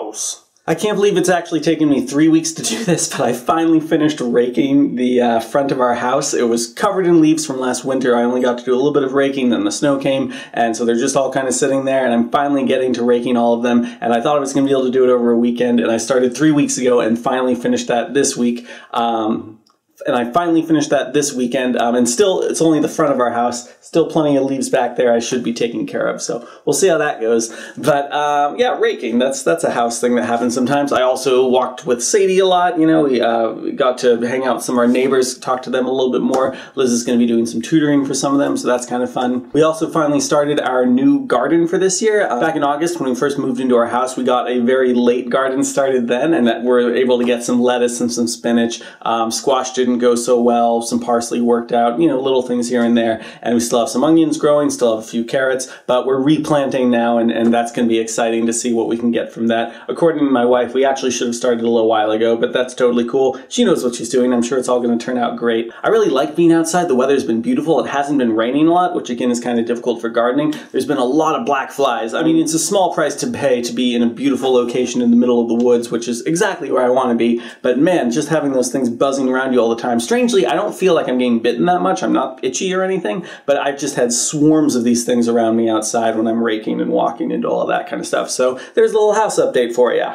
house. I can't believe it's actually taken me 3 weeks to do this, but I finally finished raking the front of our house. It was covered in leaves from last winter. I only got to do a little bit of raking, then the snow came, and so they're just all kind of sitting there, and I'm finally getting to raking all of them, and I thought I was going to be able to do it over a weekend, and I started 3 weeks ago and finally finished that this week. And still, it's only the front of our house. Still plenty of leaves back there I should be taking care of, so we'll see how that goes. But yeah, raking, that's a house thing that happens sometimes. I also walked with Sadie a lot, you know, we got to hang out with some of our neighbors, talk to them a little bit more. Liz is going to be doing some tutoring for some of them, so that's kind of fun. We also finally started our new garden for this year. Back in August, when we first moved into our house, we got a very late garden started then, and that we're able to get some lettuce and some spinach. Squash didn't go so well, some parsley worked out, you know, little things here and there, and we still have some onions growing, still have a few carrots, but we're replanting now, and that's going to be exciting to see what we can get from that. According to my wife, we actually should have started a little while ago, but that's totally cool. She knows what she's doing. I'm sure it's all going to turn out great. I really like being outside. The weather's been beautiful. It hasn't been raining a lot, which again is kind of difficult for gardening. There's been a lot of black flies. I mean, it's a small price to pay to be in a beautiful location in the middle of the woods, which is exactly where I want to be, but man, just having those things buzzing around you all the time. Strangely, I don't feel like I'm getting bitten that much. I'm not itchy or anything, but I've just had swarms of these things around me outside when I'm raking and walking and all of that kind of stuff. So there's a little house update for you.